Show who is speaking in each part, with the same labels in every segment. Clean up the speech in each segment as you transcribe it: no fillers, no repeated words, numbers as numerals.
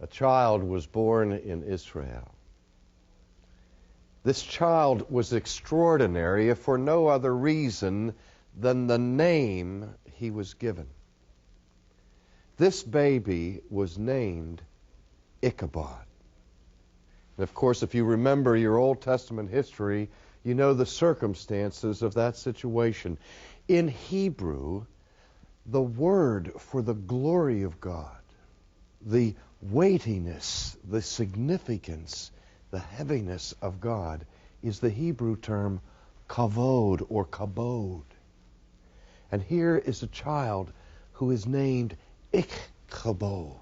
Speaker 1: a child was born in Israel. This child was extraordinary if for no other reason than the name he was given. This baby was named Ichabod. And of course, if you remember your Old Testament history, you know the circumstances of that situation. In Hebrew, the word for the glory of God, the weightiness, the significance, the heaviness of God is the Hebrew term kavod or kabod. And here is a child who is named Ichabod,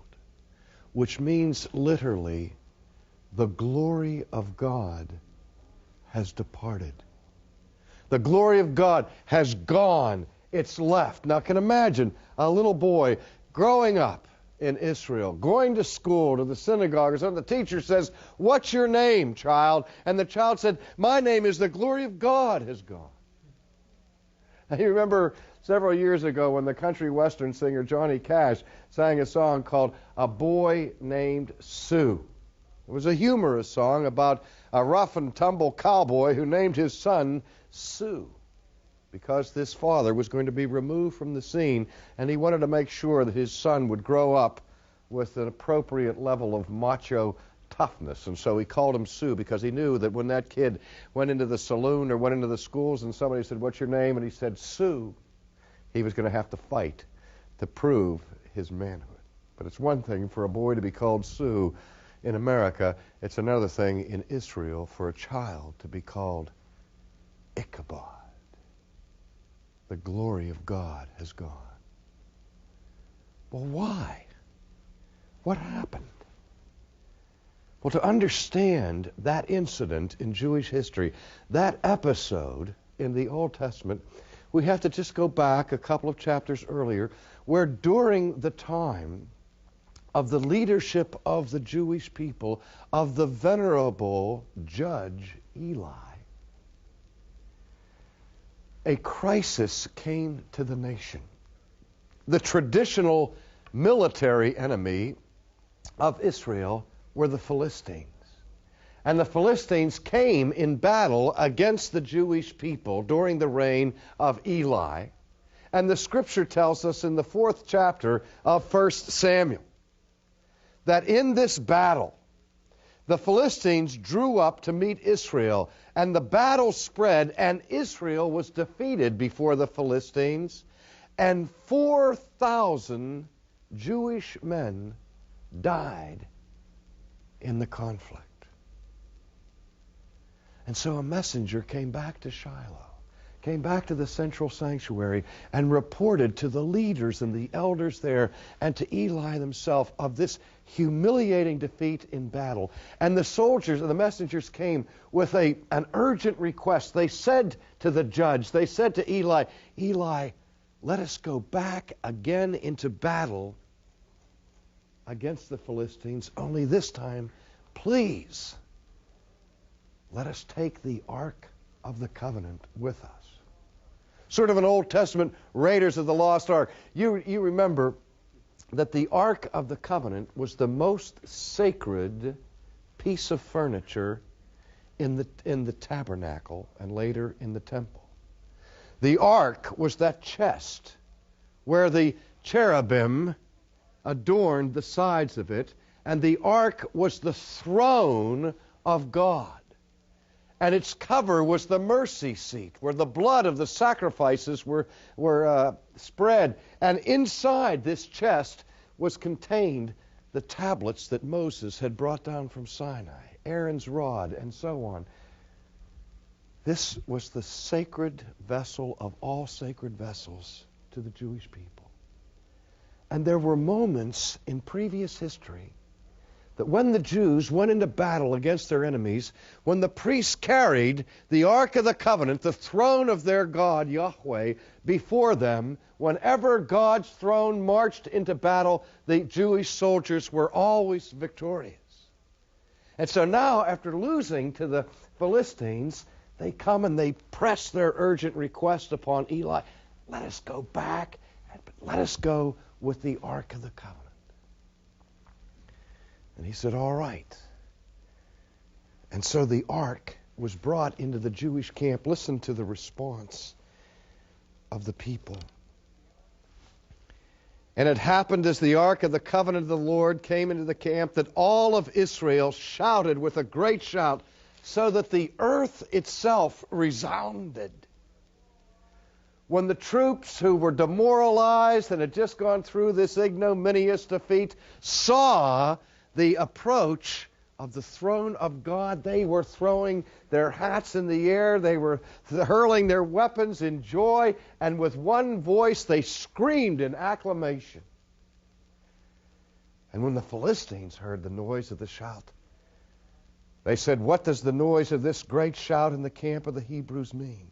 Speaker 1: which means literally, the glory of God has departed. The glory of God has gone. It's left. Now, can imagine a little boy growing up in Israel, going to school, to the synagogue, or something. The teacher says, "What's your name, child?" And the child said, "My name is the glory of God has gone." Now, you remember several years ago when the country western singer Johnny Cash sang a song called "A Boy Named Sue." It was a humorous song about a rough and tumble cowboy who named his son Sue, because this father was going to be removed from the scene, and he wanted to make sure that his son would grow up with an appropriate level of macho toughness. And so he called him Sue, because he knew that when that kid went into the saloon or went into the schools and somebody said, "What's your name?" and he said Sue, he was going to have to fight to prove his manhood. But it's one thing for a boy to be called Sue in America. It's another thing in Israel for a child to be called Ichabod. The glory of God has gone. Well, why? What happened? Well, to understand that incident in Jewish history, that episode in the Old Testament, we have to just go back a couple of chapters earlier, where during the time of the leadership of the Jewish people, of the venerable judge Eli, a crisis came to the nation. The traditional military enemy of Israel were the Philistines. And the Philistines came in battle against the Jewish people during the reign of Eli. And the scripture tells us in the 4th chapter of 1 Samuel that in this battle, the Philistines drew up to meet Israel, and the battle spread, and Israel was defeated before the Philistines, and 4,000 Jewish men died in the conflict. And so a messenger came back to Shiloh, came back to the central sanctuary, and reported to the leaders and the elders there and to Eli himself of this humiliating defeat in battle. And the soldiers and the messengers came with an urgent request. They said to the judge, they said to Eli, "Eli, let us go back again into battle against the Philistines, only this time, please, let us take the Ark of the Covenant with us." Sort of an Old Testament Raiders of the Lost Ark. You remember that the Ark of the Covenant was the most sacred piece of furniture in the tabernacle and later in the temple. The Ark was that chest where the cherubim adorned the sides of it, and the Ark was the throne of God. And its cover was the mercy seat, where the blood of the sacrifices were spread. And inside this chest was contained the tablets that Moses had brought down from Sinai, Aaron's rod, and so on. This was the sacred vessel of all sacred vessels to the Jewish people. And there were moments in previous history that when the Jews went into battle against their enemies, when the priests carried the Ark of the Covenant, the throne of their God, Yahweh, before them, whenever God's throne marched into battle, the Jewish soldiers were always victorious. And so now, after losing to the Philistines, they come and they press their urgent request upon Eli. Let us go back, but let us go with the Ark of the Covenant. And he said, all right. And so the ark was brought into the Jewish camp. Listen to the response of the people. And it happened as the ark of the covenant of the Lord came into the camp that all of Israel shouted with a great shout, so that the earth itself resounded. When the troops who were demoralized and had just gone through this ignominious defeat saw the approach of the throne of God, they were throwing their hats in the air, they were hurling their weapons in joy, and with one voice they screamed in acclamation. And when the Philistines heard the noise of the shout, they said, what does the noise of this great shout in the camp of the Hebrews mean?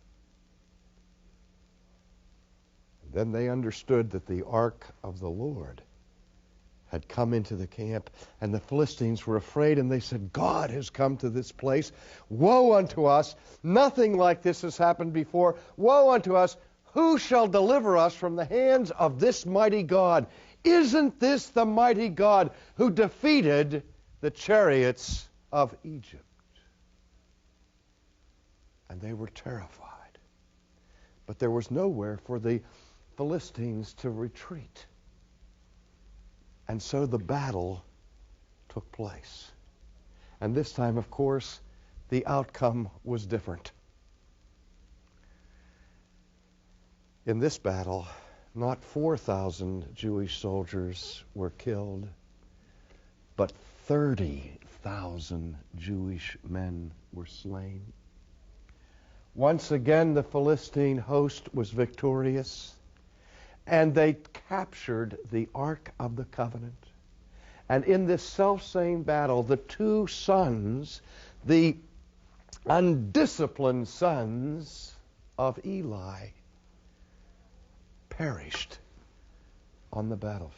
Speaker 1: And then they understood that the ark of the Lord had come into the camp, and the Philistines were afraid, and they said, God has come to this place. Woe unto us! Nothing like this has happened before. Woe unto us! Who shall deliver us from the hands of this mighty God? Isn't this the mighty God who defeated the chariots of Egypt? And they were terrified. But there was nowhere for the Philistines to retreat. And so the battle took place. And this time, of course, the outcome was different. In this battle, not 4,000 Jewish soldiers were killed, but 30,000 Jewish men were slain. Once again, the Philistine host was victorious, and they captured the Ark of the Covenant. And in this selfsame battle, the two sons, the undisciplined sons of Eli, perished on the battlefield.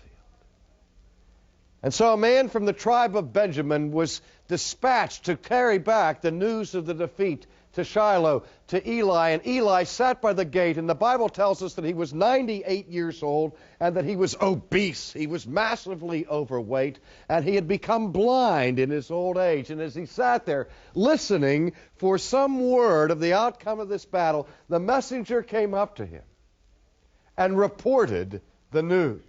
Speaker 1: And so a man from the tribe of Benjamin was dispatched to carry back the news of the defeat to Shiloh, to Eli. And Eli sat by the gate, and the Bible tells us that he was 98 years old and that he was obese. He was massively overweight, and he had become blind in his old age. And as he sat there listening for some word of the outcome of this battle, the messenger came up to him and reported the news.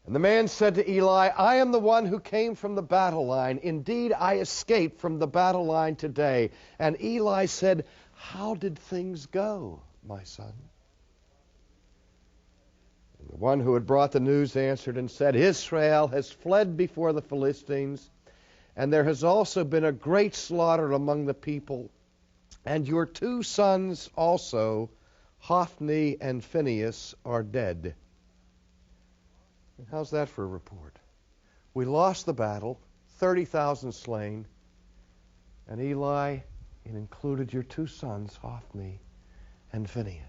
Speaker 1: And the man said to Eli, I am the one who came from the battle line. Indeed, I escaped from the battle line today. And Eli said, how did things go, my son? And the one who had brought the news answered and said, Israel has fled before the Philistines, and there has also been a great slaughter among the people. And your two sons also, Hophni and Phinehas, are dead. And how's that for a report? We lost the battle, 30,000 slain, and Eli, it included your two sons, Hophni and Phinehas.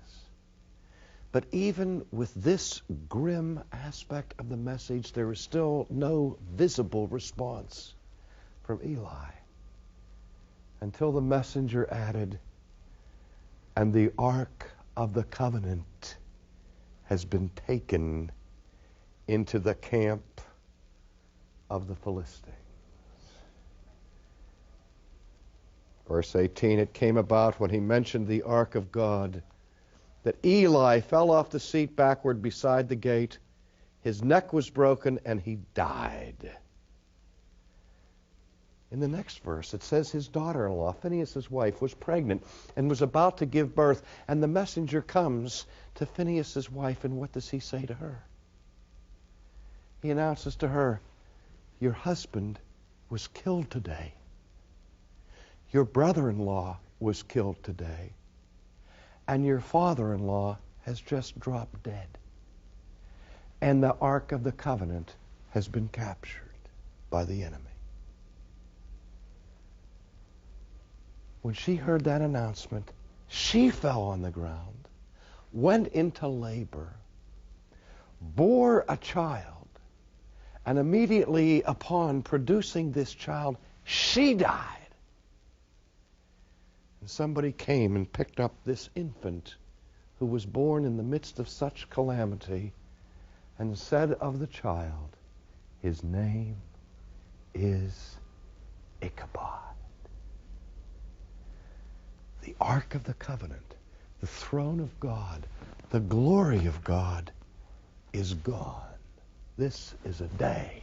Speaker 1: But even with this grim aspect of the message, there is still no visible response from Eli until the messenger added, and the Ark of the Covenant has been taken into the camp of the Philistines. Verse 18, it came about when he mentioned the ark of God that Eli fell off the seat backward beside the gate. His neck was broken and he died. In the next verse, it says his daughter-in-law, Phinehas' wife, was pregnant and was about to give birth. And the messenger comes to Phinehas' wife, and what does he say to her? He announces to her, your husband was killed today. Your brother-in-law was killed today. And your father-in-law has just dropped dead. And the Ark of the Covenant has been captured by the enemy. When she heard that announcement, she fell on the ground, went into labor, bore a child, and immediately upon producing this child, she died. And somebody came and picked up this infant who was born in the midst of such calamity and said of the child, His name is Ichabod. The Ark of the Covenant, the throne of God, the glory of God is gone. This is a day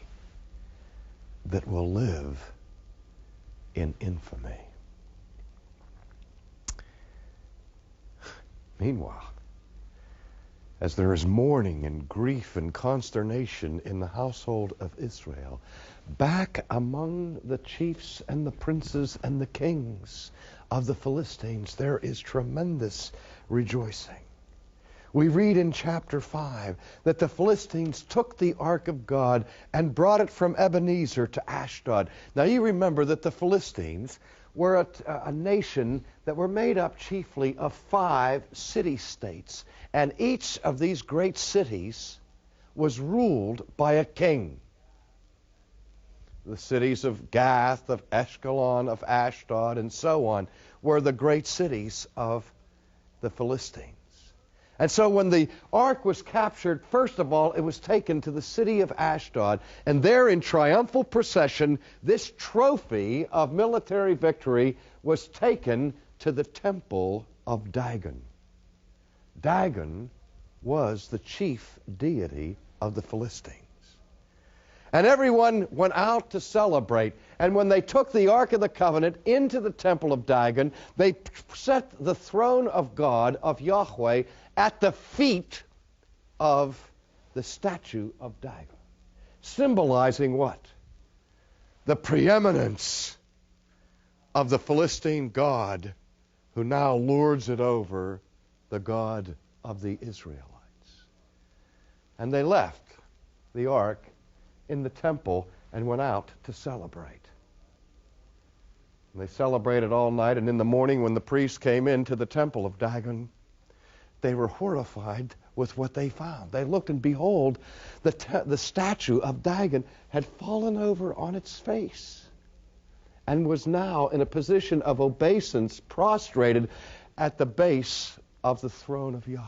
Speaker 1: that will live in infamy. Meanwhile, as there is mourning and grief and consternation in the household of Israel, back among the chiefs and the princes and the kings of the Philistines, there is tremendous rejoicing. We read in chapter 5 that the Philistines took the ark of God and brought it from Ebenezer to Ashdod. Now you remember that the Philistines were a nation that were made up chiefly of 5 city-states. And each of these great cities was ruled by a king. The cities of Gath, of Ashkelon, of Ashdod, and so on were the great cities of the Philistines. And so when the ark was captured, first of all, it was taken to the city of Ashdod. And there in triumphal procession, this trophy of military victory was taken to the temple of Dagon. Dagon was the chief deity of the Philistines. And everyone went out to celebrate. And when they took the Ark of the Covenant into the temple of Dagon, they set the throne of God, of Yahweh, at the feet of the statue of Dagon. Symbolizing what? The preeminence of the Philistine god who now lords it over the God of the Israelites. And they left the ark in the temple and went out to celebrate. And they celebrated all night, and in the morning when the priests came into the temple of Dagon, they were horrified with what they found. They looked, and behold, the statue of Dagon had fallen over on its face and was now in a position of obeisance, prostrated at the base of the throne of Yahweh.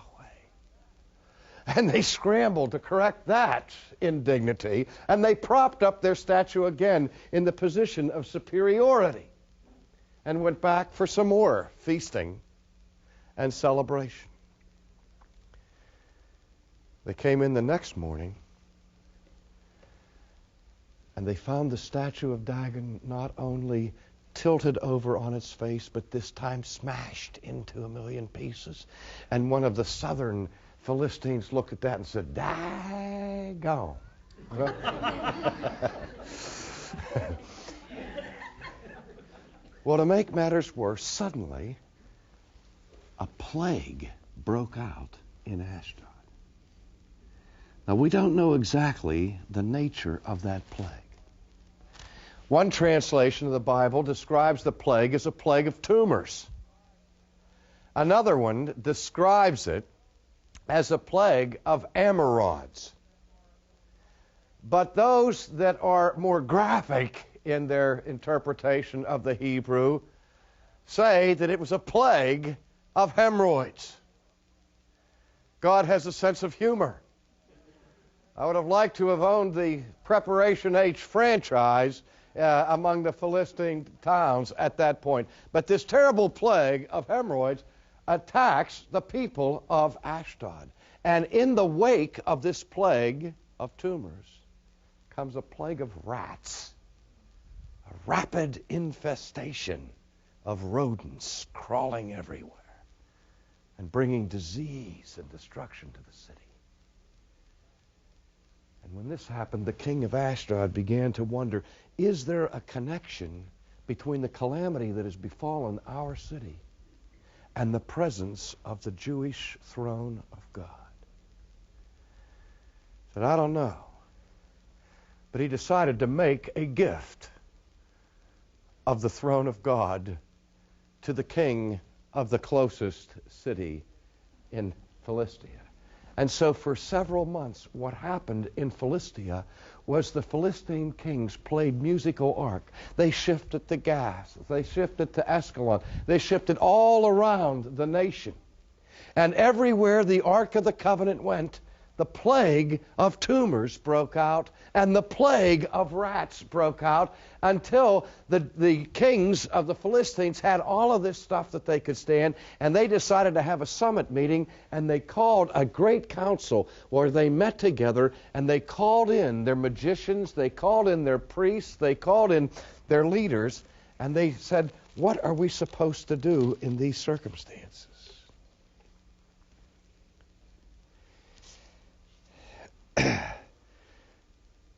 Speaker 1: And they scrambled to correct that indignity, and they propped up their statue again in the position of superiority and went back for some more feasting and celebration. They came in the next morning, and they found the statue of Dagon not only tilted over on its face, but this time smashed into a million pieces. And one of the southern Philistines looked at that and said, "Daggone." Well, to make matters worse, suddenly a plague broke out in Ashdod. Now, we don't know exactly the nature of that plague. One translation of the Bible describes the plague as a plague of tumors. Another one describes it as a plague of amarods. But those that are more graphic in their interpretation of the Hebrew say that it was a plague of hemorrhoids. God has a sense of humor. I would have liked to have owned the Preparation H franchise among the Philistine towns at that point. But this terrible plague of hemorrhoids attacks the people of Ashdod. And in the wake of this plague of tumors comes a plague of rats, a rapid infestation of rodents crawling everywhere and bringing disease and destruction to the city. And when this happened, the king of Ashdod began to wonder, is there a connection between the calamity that has befallen our city and the presence of the Jewish throne of God? He said, I don't know. But he decided to make a gift of the throne of God to the king of the closest city in Philistia. And so for several months, what happened in Philistia was the Philistine kings played musical ark. They shifted to Gath. They shifted to Ashkelon. They shifted all around the nation. And everywhere the Ark of the Covenant went, the plague of tumors broke out and the plague of rats broke out until the kings of the Philistines had all of this stuff that they could stand, and they decided to have a summit meeting, and they called a great council where they met together, and they called in their magicians, they called in their priests, they called in their leaders, and they said, what are we supposed to do in these circumstances?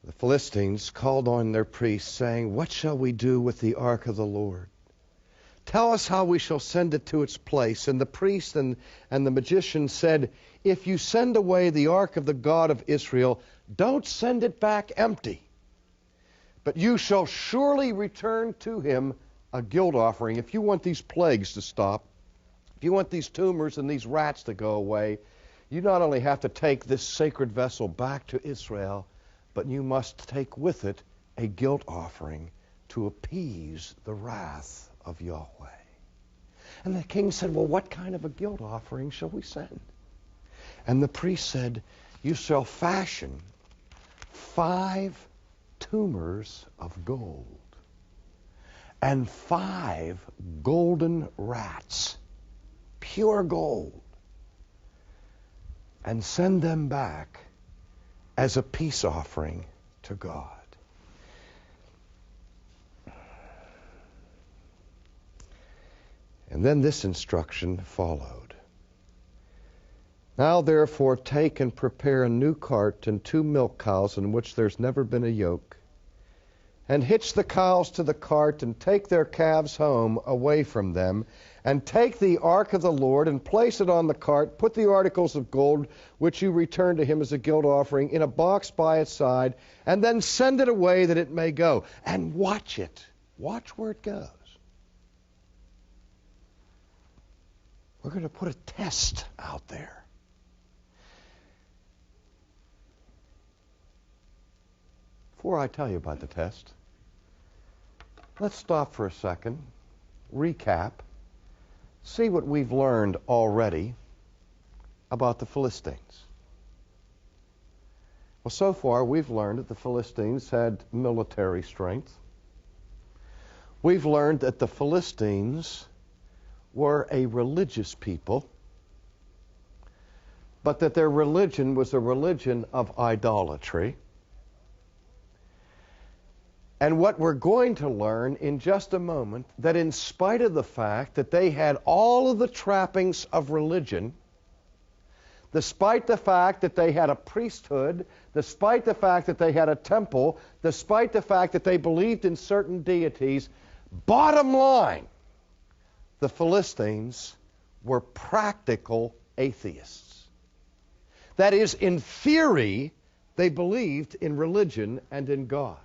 Speaker 1: The Philistines called on their priests, saying, what shall we do with the ark of the Lord? Tell us how we shall send it to its place. And the priest and the magician said, if you send away the ark of the God of Israel, don't send it back empty. But you shall surely return to him a guilt offering. If you want these plagues to stop, if you want these tumors and these rats to go away, you not only have to take this sacred vessel back to Israel, but you must take with it a guilt offering to appease the wrath of Yahweh. And the king said, well, what kind of a guilt offering shall we send? And the priest said, you shall fashion 5 tumors of gold and 5 golden rats, pure gold, and send them back as a peace offering to God. And then this instruction followed. Now therefore take and prepare a new cart and 2 milk cows in which there's never been a yoke, and hitch the cows to the cart and take their calves home away from them, and take the ark of the Lord and place it on the cart, put the articles of gold which you return to him as a guilt offering in a box by its side, and then send it away that it may go. And watch it. Watch where it goes. We're going to put a test out there. Before I tell you about the test, let's stop for a second, recap, see what we've learned already about the Philistines. Well, so far we've learned that the Philistines had military strength. We've learned that the Philistines were a religious people, but that their religion was a religion of idolatry. And what we're going to learn in just a moment, that in spite of the fact that they had all of the trappings of religion, despite the fact that they had a priesthood, despite the fact that they had a temple, despite the fact that they believed in certain deities, bottom line, the Philistines were practical atheists. That is, in theory, they believed in religion and in God.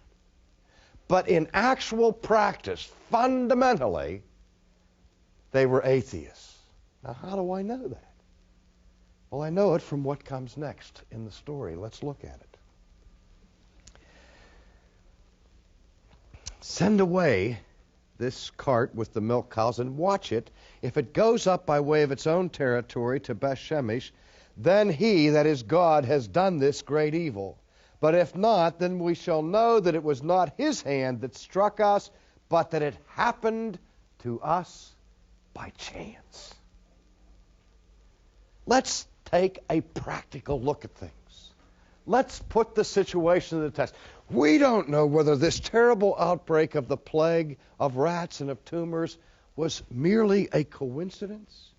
Speaker 1: But in actual practice, fundamentally, they were atheists. Now, how do I know that? Well, I know it from what comes next in the story. Let's look at it. Send away this cart with the milk cows and watch it. If it goes up by way of its own territory to Beth-Shemesh, then he, that is God, has done this great evil. But if not, then we shall know that it was not his hand that struck us, but that it happened to us by chance. Let's take a practical look at things. Let's put the situation to the test. We don't know whether this terrible outbreak of the plague of rats and of tumors was merely a coincidence,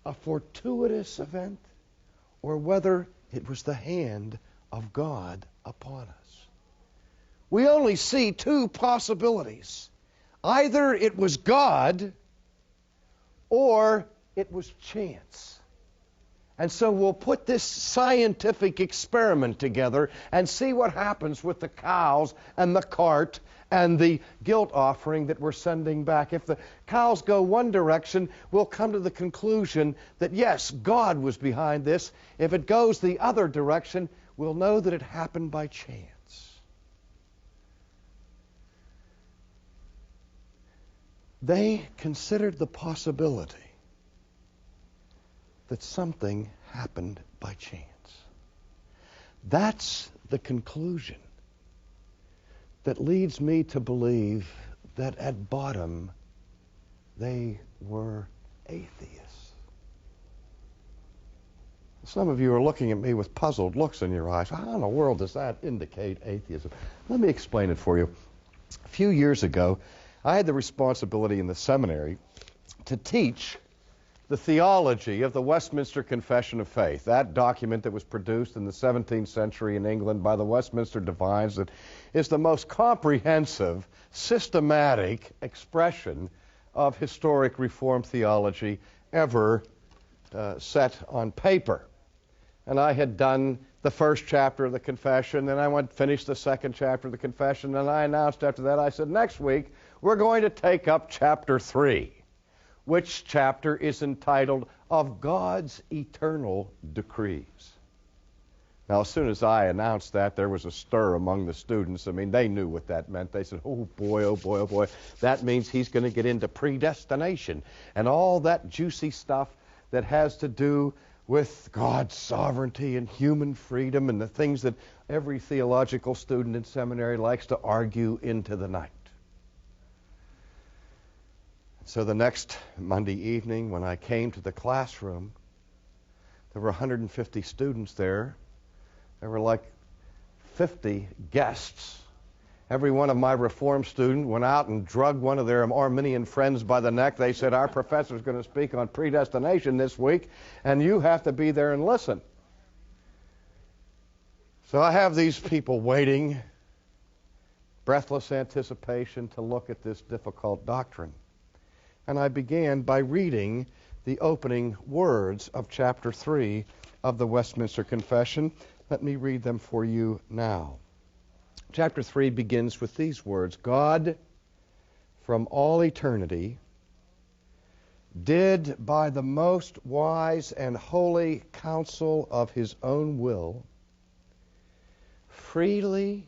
Speaker 1: a fortuitous event, or whether it was the hand of God upon us. We only see 2 possibilities. Either it was God or it was chance. And so we'll put this scientific experiment together and see what happens with the cows and the cart and the guilt offering that we're sending back. If the cows go one direction, we'll come to the conclusion that yes, God was behind this. If it goes the other direction, we'll know that it happened by chance. They considered the possibility that something happened by chance. That's the conclusion that leads me to believe that at bottom they were atheists. Some of you are looking at me with puzzled looks in your eyes. How in the world does that indicate atheism? Let me explain it for you. A few years ago, I had the responsibility in the seminary to teach the theology of the Westminster Confession of Faith, that document that was produced in the 17th century in England by the Westminster Divines that is the most comprehensive, systematic expression of historic Reformed theology ever set on paper. And I had done the first chapter of the confession, then I finished the second chapter of the confession, and I announced after that, I said, next week we're going to take up chapter 3. Which chapter is entitled, Of God's Eternal Decrees. Now, as soon as I announced that, there was a stir among the students. I mean, they knew what that meant. They said, oh boy, oh boy, oh boy. That means he's going to get into predestination and all that juicy stuff that has to do with God's sovereignty and human freedom and the things that every theological student in seminary likes to argue into the night. So the next Monday evening, when I came to the classroom, there were 150 students there. There were like 50 guests. Every one of my Reformed students went out and drugged one of their Arminian friends by the neck. They said, our professor's going to speak on predestination this week, and you have to be there and listen. So I have these people waiting, breathless anticipation to look at this difficult doctrine. And I began by reading the opening words of chapter 3 of the Westminster Confession. Let me read them for you now. Chapter 3 begins with these words, God, from all eternity, did by the most wise and holy counsel of his own will, freely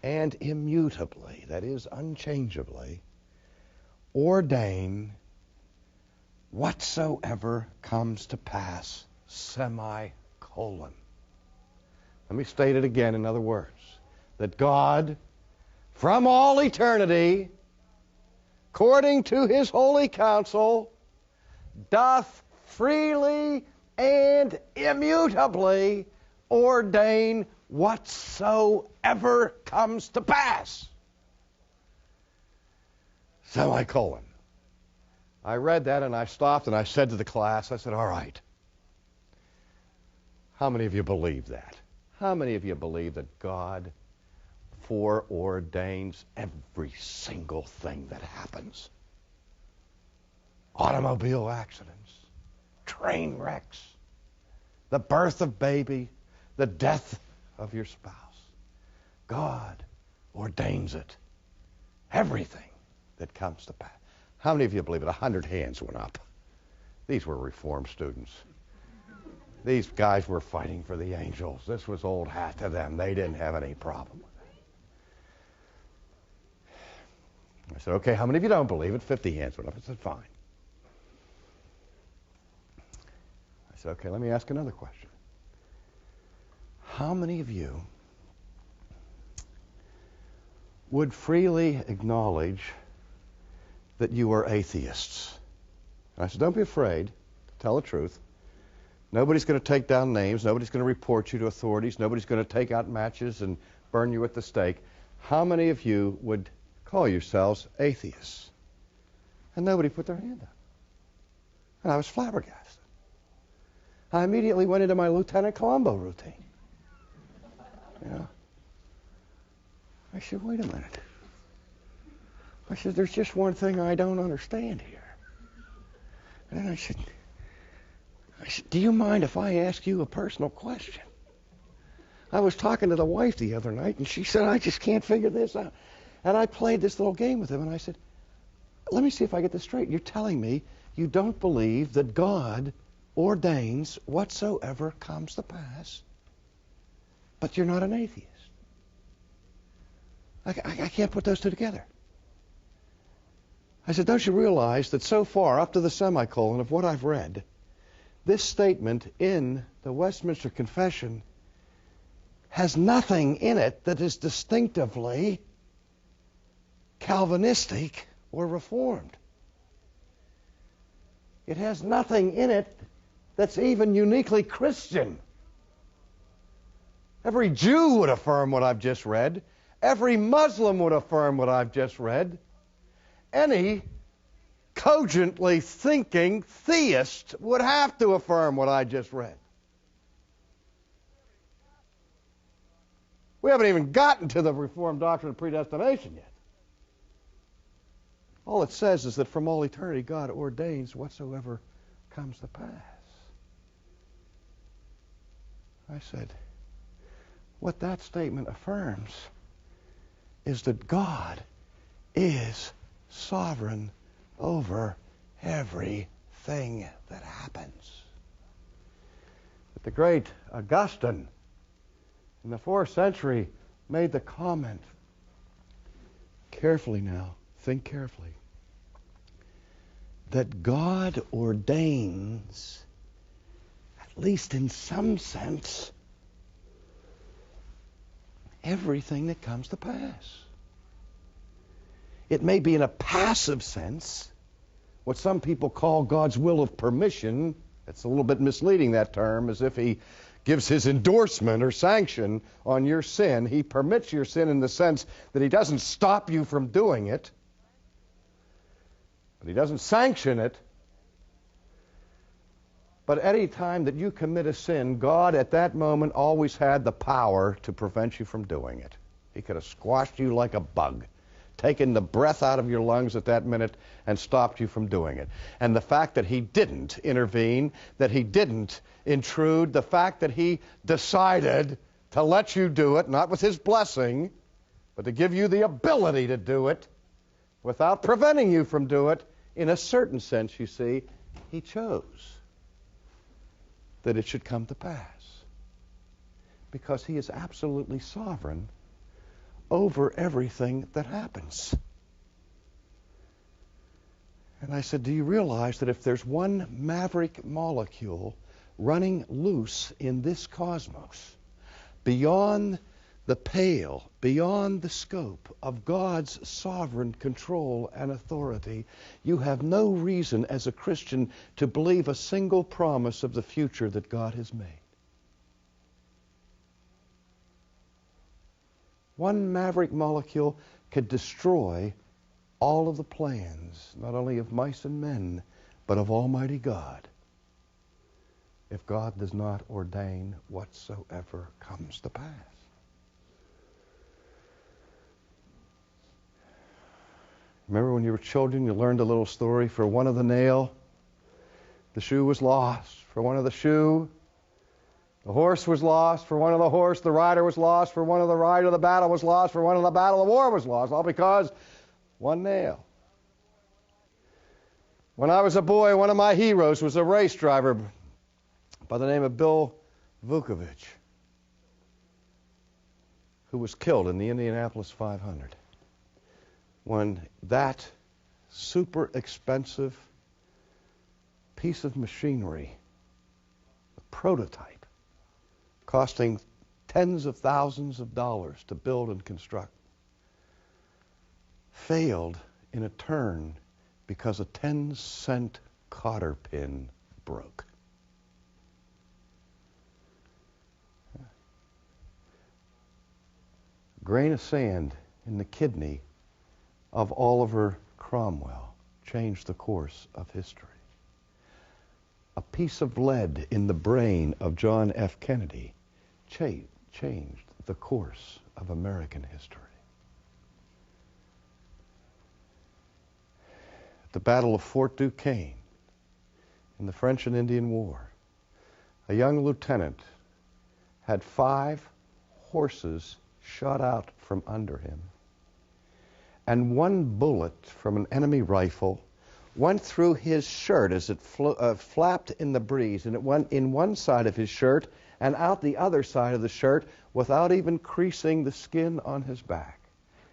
Speaker 1: and immutably, that is, unchangeably, ordain whatsoever comes to pass, semicolon. Let me state it again in other words. That God, from all eternity, according to his holy counsel, doth freely and immutably ordain whatsoever comes to pass. Semicolon. I read that and I stopped and I said to the class, I said, all right, how many of you believe that? How many of you believe that God foreordains every single thing that happens? Automobile accidents, train wrecks, the birth of baby, the death of your spouse. God ordains it. Everything that comes to pass. How many of you believe it? 100 hands went up. These were Reformed students. These guys were fighting for the angels. This was old hat to them. They didn't have any problem with it. I said, okay, how many of you don't believe it? 50 hands went up. I said, fine. I said, okay, let me ask another question. How many of you would freely acknowledge that you are atheists? And I said, don't be afraid. Tell the truth. Nobody's going to take down names. Nobody's going to report you to authorities. Nobody's going to take out matches and burn you at the stake. How many of you would call yourselves atheists? And nobody put their hand up. And I was flabbergasted. I immediately went into my Lieutenant Columbo routine. You know? I said, wait a minute. I said, there's just one thing I don't understand here. And then I said, do you mind if I ask you a personal question? I was talking to the wife the other night, and she said, I just can't figure this out. And I played this little game with him, and I said, let me see if I get this straight. You're telling me you don't believe that God ordains whatsoever comes to pass, but you're not an atheist. I can't put those two together. I said, don't you realize that so far, up to the semicolon of what I've read, this statement in the Westminster Confession has nothing in it that is distinctively Calvinistic or Reformed. It has nothing in it that's even uniquely Christian. Every Jew would affirm what I've just read. Every Muslim would affirm what I've just read. Any cogently thinking theist would have to affirm what I just read. We haven't even gotten to the Reformed doctrine of predestination yet. All it says is that from all eternity God ordains whatsoever comes to pass. I said, what that statement affirms is that God is sovereign over everything that happens. But the great Augustine in the 4th century made the comment, carefully now, think carefully, that God ordains, at least in some sense, everything that comes to pass. It may be in a passive sense, what some people call God's will of permission. It's a little bit misleading, that term, as if he gives his endorsement or sanction on your sin. He permits your sin in the sense that he doesn't stop you from doing it, but he doesn't sanction it. But any time that you commit a sin, God at that moment always had the power to prevent you from doing it. He could have squashed you like a bug, taken the breath out of your lungs at that minute and stopped you from doing it. And the fact that he didn't intervene, that he didn't intrude, the fact that he decided to let you do it, not with his blessing, but to give you the ability to do it without preventing you from doing it, in a certain sense, you see, he chose that it should come to pass. Because he is absolutely sovereign over everything that happens. And I said, do you realize that if there's one maverick molecule running loose in this cosmos, beyond the pale, beyond the scope of God's sovereign control and authority, you have no reason as a Christian to believe a single promise of the future that God has made. One maverick molecule could destroy all of the plans, not only of mice and men, but of Almighty God, if God does not ordain whatsoever comes to pass. Remember when you were children, you learned a little story. For one of the nail, the shoe was lost. For one of the shoe, the horse was lost. For one of the horse, the rider was lost. For one of the rider, the battle was lost. For one of the battle, the war was lost. All because one nail. When I was a boy, one of my heroes was a race driver by the name of Bill Vukovich, who was killed in the Indianapolis 500. When that super expensive piece of machinery, a prototype, costing tens of thousands of dollars to build and construct, failed in a turn because a 10-cent cotter pin broke. A grain of sand in the kidney of Oliver Cromwell changed the course of history. A piece of lead in the brain of John F. Kennedy changed the course of American history. At the Battle of Fort Duquesne in the French and Indian War, a young lieutenant had 5 horses shot out from under him, and one bullet from an enemy rifle went through his shirt as it flapped in the breeze, and it went in one side of his shirt and out the other side of the shirt without even creasing the skin on his back.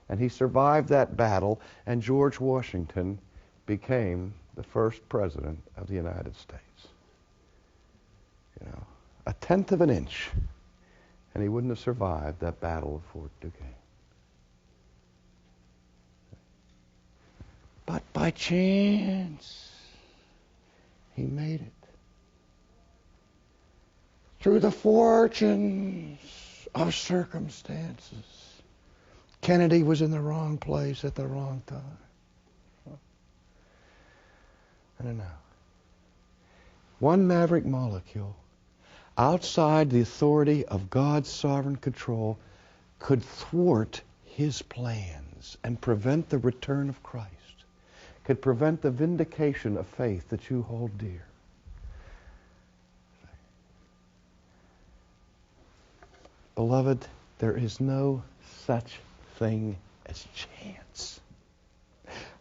Speaker 1: And he survived that battle, and George Washington became the first president of the United States. You know, 1/10 of an inch, and he wouldn't have survived that battle of Fort Duquesne. But by chance, he made it. Through the fortunes of circumstances, Kennedy was in the wrong place at the wrong time. I don't know. One maverick molecule outside the authority of God's sovereign control could thwart his plans and prevent the return of Christ, could prevent the vindication of faith that you hold dear. Beloved, there is no such thing as chance.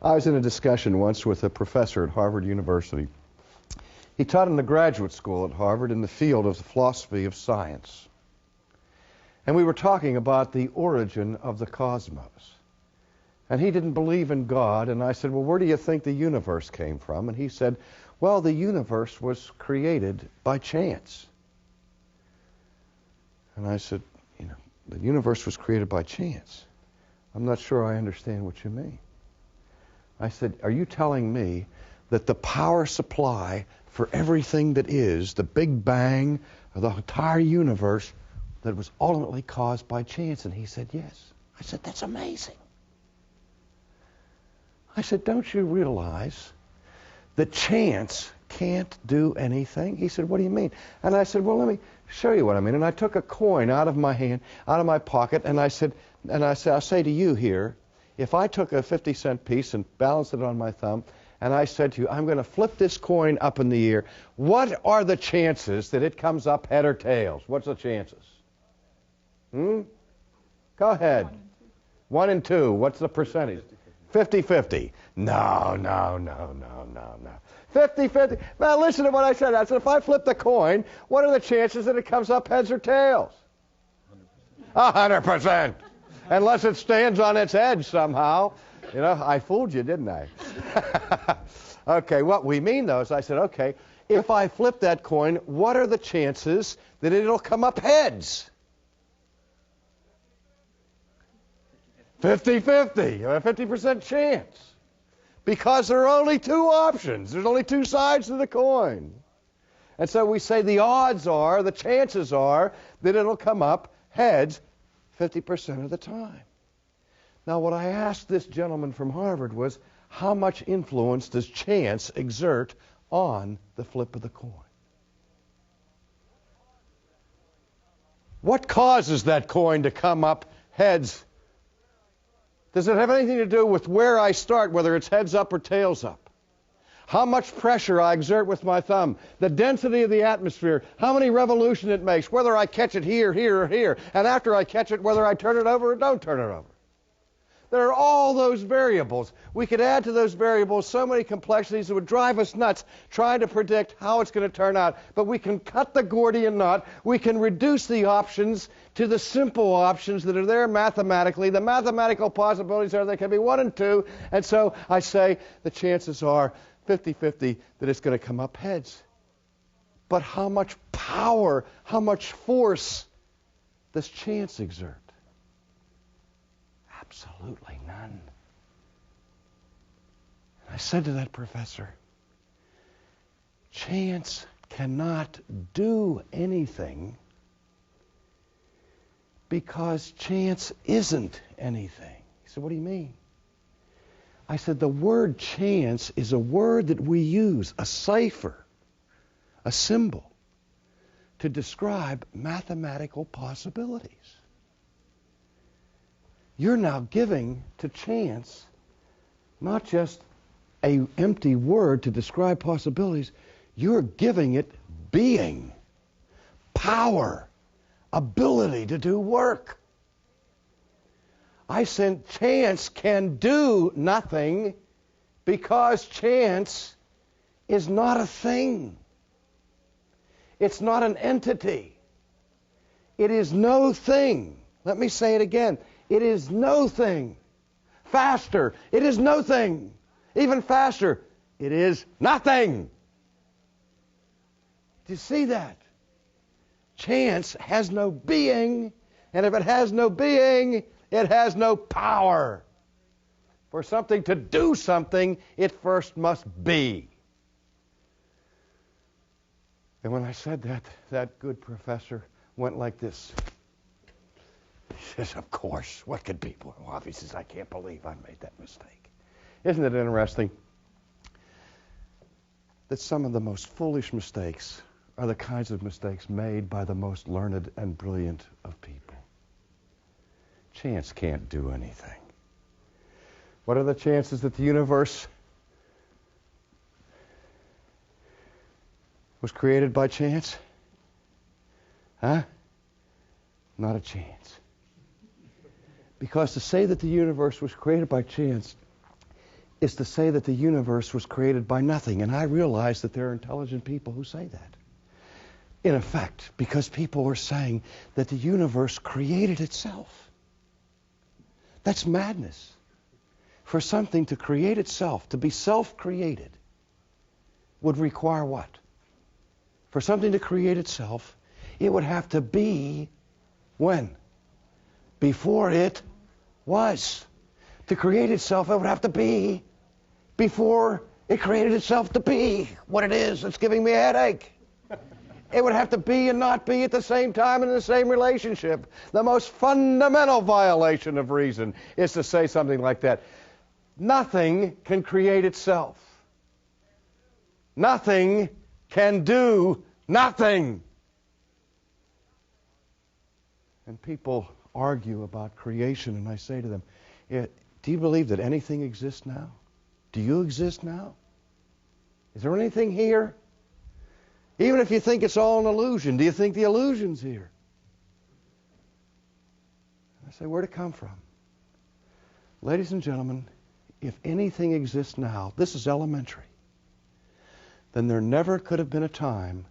Speaker 1: I was in a discussion once with a professor at Harvard University. He taught in the graduate school at Harvard in the field of the philosophy of science. And we were talking about the origin of the cosmos. And he didn't believe in God, and I said, well, where do you think the universe came from? And he said, well, the universe was created by chance. And I said, the universe was created by chance. I'm not sure I understand what you mean. I said, are you telling me that the power supply for everything that is, the Big Bang of the entire universe, that was ultimately caused by chance? And he said, yes. I said, that's amazing. I said, don't you realize that chance can't do anything? He said, what do you mean? And I said, well, let me show you what I mean. And I took a coin out of my hand, out of my pocket, and I said, I'll say to you here, if I took a 50-cent piece and balanced it on my thumb, and I said to you, I'm going to flip this coin up in the air, what are the chances that it comes up head or tails? What's the chances? Go ahead. 1 in 2. What's the percentage? 50-50. No. 50-50. Now listen to what I said. I said, if I flip the coin, what are the chances that it comes up heads or tails? 100%. Unless it stands on its edge somehow. I fooled you, didn't I? Okay, what we mean, though, is I said, okay, if I flip that coin, what are the chances that it'll come up heads? 50-50, a 50% chance. Because there are only two options. There's only two sides to the coin. And so we say the odds are, the chances are, that it'll come up heads 50% of the time. Now, what I asked this gentleman from Harvard was, how much influence does chance exert on the flip of the coin? What causes that coin to come up heads? Does it have anything to do with where I start, whether it's heads up or tails up? How much pressure I exert with my thumb, the density of the atmosphere, how many revolutions it makes, whether I catch it here, here, or here, and after I catch it, whether I turn it over or don't turn it over. There are all those variables. We could add to those variables so many complexities that would drive us nuts trying to predict how it's going to turn out. But we can cut the Gordian knot. We can reduce the options to the simple options that are there mathematically. The mathematical possibilities are they can be 1 and 2. And so I say the chances are 50-50 that it's going to come up heads. But how much power, how much force does chance exert? Absolutely none. I said to that professor, chance cannot do anything because chance isn't anything. He said, what do you mean? I said, the word chance is a word that we use, a cipher, a symbol, to describe mathematical possibilities. You're now giving to chance not just an empty word to describe possibilities, you're giving it being, power, ability to do work. I said chance can do nothing because chance is not a thing. It's not an entity. It is no thing. Let me say it again. It is no thing. Faster. It is no thing. Even faster. It is nothing. Do you see that? Chance has no being, and if it has no being, it has no power. For something to do something, it first must be. And when I said that, that good professor went like this. He says, of course, what could people? Well, he says, I can't believe I made that mistake. Isn't it interesting that some of the most foolish mistakes are the kinds of mistakes made by the most learned and brilliant of people? Chance can't do anything. What are the chances that the universe was created by chance? Huh? Not a chance. Because to say that the universe was created by chance is to say that the universe was created by nothing. And I realize that there are intelligent people who say that. In effect, because people are saying that the universe created itself. That's madness. For something to create itself, to be self-created, would require what? For something to create itself, it would have to be when? Before it was. To create itself, it would have to be before it created itself to be what it is that's giving me a headache. It would have to be and not be at the same time and in the same relationship. The most fundamental violation of reason is to say something like that. Nothing can create itself. Nothing can do nothing. And people argue about creation, and I say to them, do you believe that anything exists now? Do you exist now? Is there anything here? Even if you think it's all an illusion, do you think the illusion's here? I say, where'd it come from? Ladies and gentlemen, if anything exists now, this is elementary, then there never could have been a time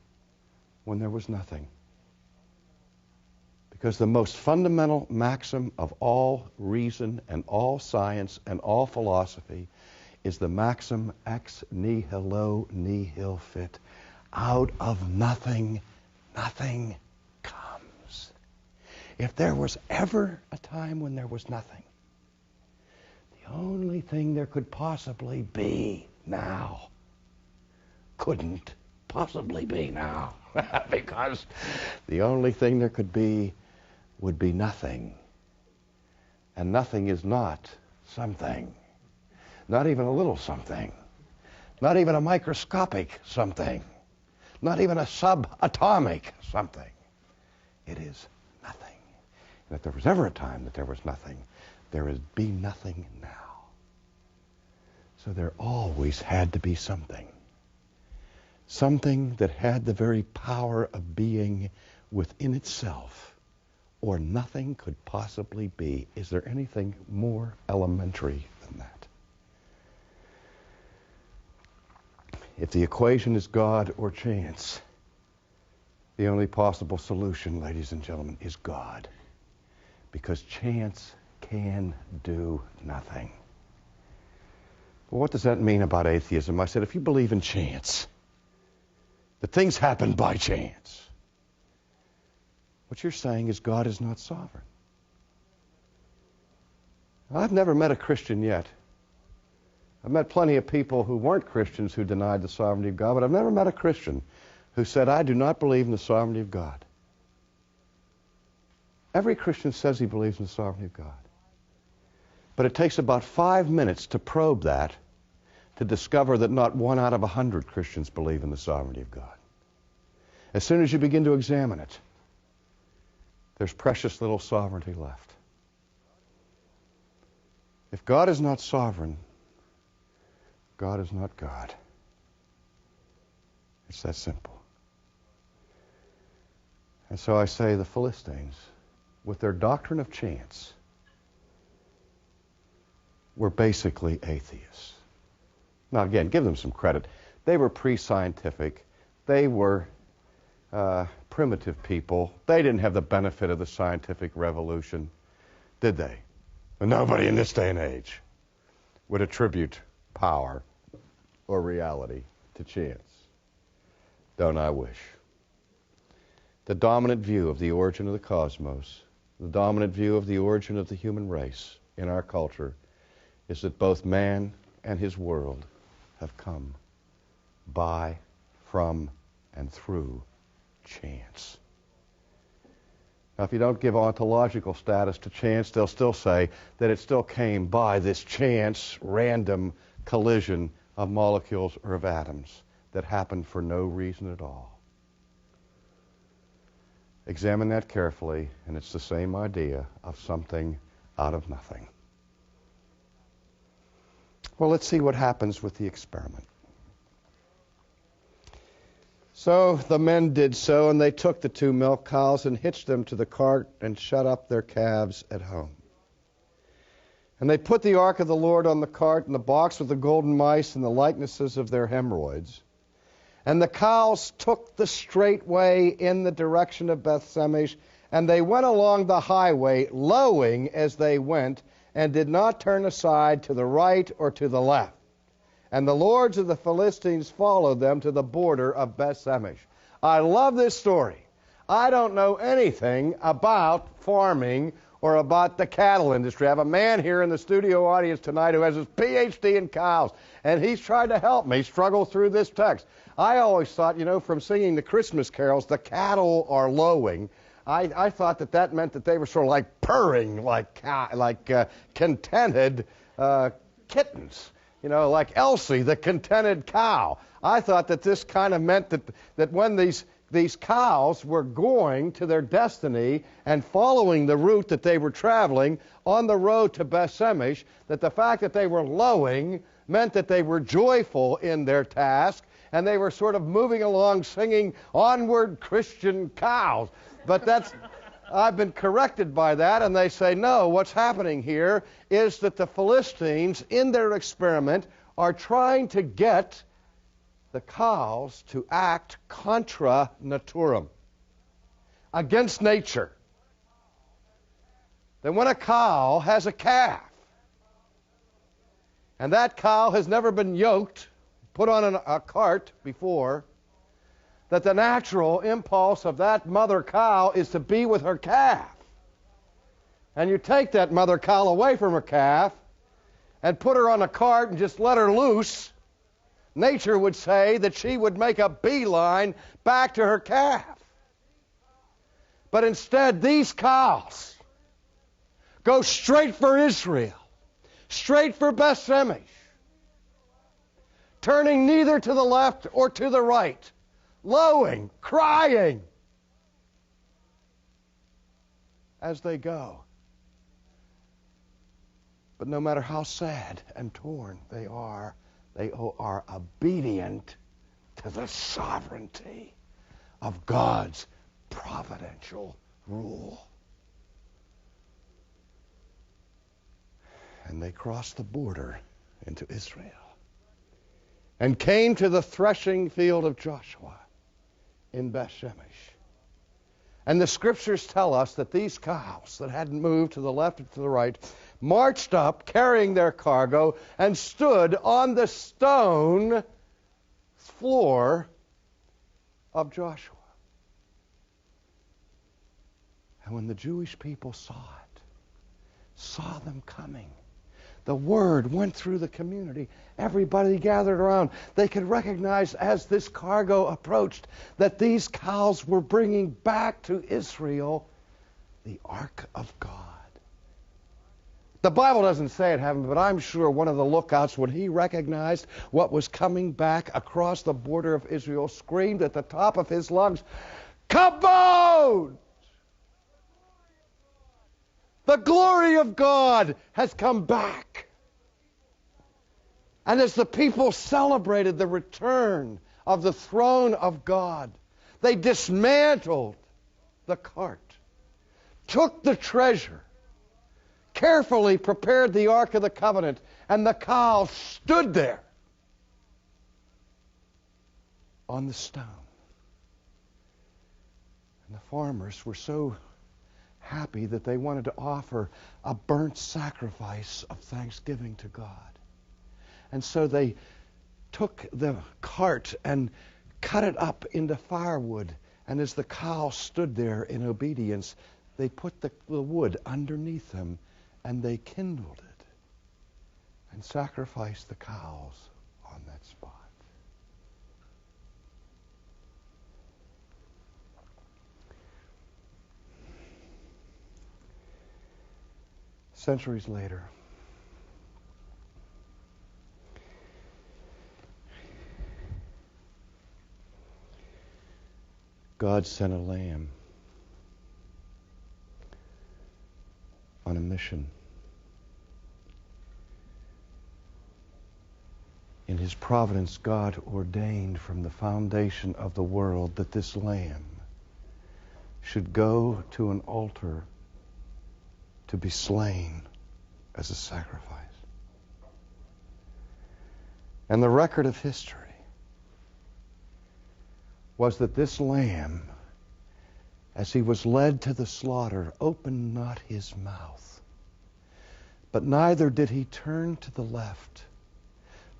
Speaker 1: when there was nothing. Because the most fundamental maxim of all reason and all science and all philosophy is the maxim ex nihilo nihil fit. Out of nothing, nothing comes. If there was ever a time when there was nothing, the only thing there could possibly be now couldn't possibly be now. Because the only thing there could be would be nothing. And nothing is not something. Not even a little something. Not even a microscopic something. Not even a subatomic something. It is nothing. And if there was ever a time that there was nothing, there would be nothing now. So there always had to be something. Something that had the very power of being within itself, or nothing could possibly be. Is there anything more elementary than that? If the equation is God or chance, the only possible solution, ladies and gentlemen, is God. Because chance can do nothing. Well, what does that mean about atheism? I said, if you believe in chance, that things happen by chance, what you're saying is God is not sovereign. I've never met a Christian yet. I've met plenty of people who weren't Christians who denied the sovereignty of God, but I've never met a Christian who said, I do not believe in the sovereignty of God. Every Christian says he believes in the sovereignty of God. But it takes about 5 minutes to probe that to discover that not 1 out of 100 Christians believe in the sovereignty of God. As soon as you begin to examine it, there's precious little sovereignty left. If God is not sovereign, God is not God. It's that simple. And so I say the Philistines, with their doctrine of chance, were basically atheists. Now again, give them some credit. They were pre-scientific. They were primitive people. They didn't have the benefit of the scientific revolution, did they? And nobody in this day and age would attribute power or reality to chance. Don't I wish? The dominant view of the origin of the cosmos, the dominant view of the origin of the human race in our culture is that both man and his world have come by, from, and through chance. Now, if you don't give ontological status to chance, they'll still say that it still came by this chance, random collision of molecules or of atoms that happened for no reason at all. Examine that carefully, and it's the same idea of something out of nothing. Well, let's see what happens with the experiment. So the men did so, and they took the 2 milk cows and hitched them to the cart and shut up their calves at home. And they put the ark of the Lord on the cart and the box with the golden mice and the likenesses of their hemorrhoids. And the cows took the straight way in the direction of Beth-Shemesh, and they went along the highway, lowing as they went, and did not turn aside to the right or to the left. And the lords of the Philistines followed them to the border of Beth-Shemesh. I love this story. I don't know anything about farming or about the cattle industry. I have a man here in the studio audience tonight who has his PhD in cows, and he's tried to help me struggle through this text. I always thought, from singing the Christmas carols, the cattle are lowing. I thought that meant that they were sort of like purring, like contented kittens. Like Elsie, the contented cow. I thought that this kind of meant that when these cows were going to their destiny and following the route that they were traveling on the road to Beth-Shemesh, that the fact that they were lowing meant that they were joyful in their task, and they were sort of moving along singing, "Onward, Christian cows." But I've been corrected by that, and they say, no, what's happening here is that the Philistines, in their experiment, are trying to get the cows to act contra naturam, against nature. That when a cow has a calf, and that cow has never been yoked, put on a cart before, that the natural impulse of that mother cow is to be with her calf. And you take that mother cow away from her calf and put her on a cart and just let her loose, nature would say that she would make a beeline back to her calf. But instead, these cows go straight for Israel, straight for Beth-Shemesh, turning neither to the left or to the right, lowing, crying as they go. But no matter how sad and torn they are obedient to the sovereignty of God's providential rule. And they crossed the border into Israel and came to the threshing field of Joshua in Beth-Shemesh. And the scriptures tell us that these cows that hadn't moved to the left or to the right marched up carrying their cargo and stood on the stone floor of Joshua. And when the Jewish people saw them coming, the word went through the community. Everybody gathered around. They could recognize as this cargo approached that these cows were bringing back to Israel the Ark of God. The Bible doesn't say it happened, but I'm sure one of the lookouts, when he recognized what was coming back across the border of Israel, screamed at the top of his lungs, "Kabod! The glory of God has come back." And as the people celebrated the return of the throne of God, they dismantled the cart, took the treasure, carefully prepared the Ark of the Covenant, and the cow stood there on the stone. And the farmers were so happy that they wanted to offer a burnt sacrifice of thanksgiving to God. And so they took the cart and cut it up into firewood And as the cow stood there in obedience, they put the wood underneath them, and they kindled it and sacrificed the cows on that spot. Centuries later, God sent a lamb on a mission. In his providence, God ordained from the foundation of the world that this lamb should go to an altar to be slain as a sacrifice. And the record of history was that this lamb, as he was led to the slaughter, opened not his mouth, but neither did he turn to the left,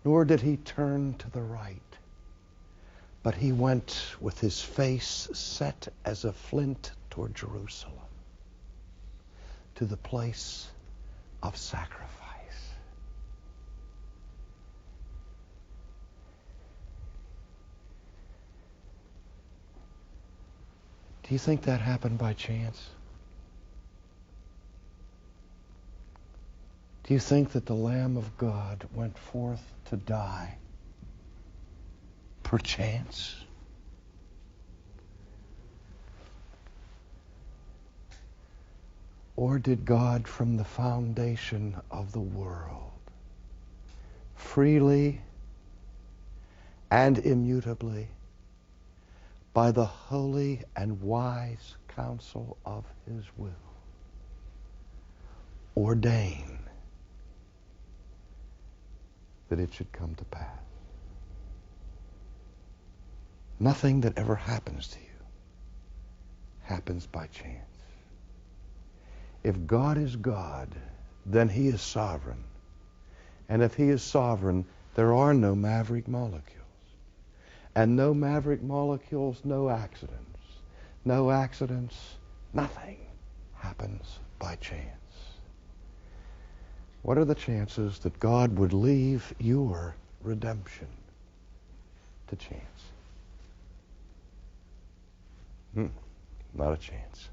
Speaker 1: nor did he turn to the right, but he went with his face set as a flint toward Jerusalem, to the place of sacrifice. Do you think that happened by chance? Do you think that the Lamb of God went forth to die perchance? Or did God, from the foundation of the world, freely and immutably, by the holy and wise counsel of his will, ordain that it should come to pass? Nothing that ever happens to you happens by chance. If God is God, then he is sovereign. And if he is sovereign, there are no maverick molecules. And no maverick molecules, no accidents. No accidents, nothing happens by chance. What are the chances that God would leave your redemption to chance? Not a chance.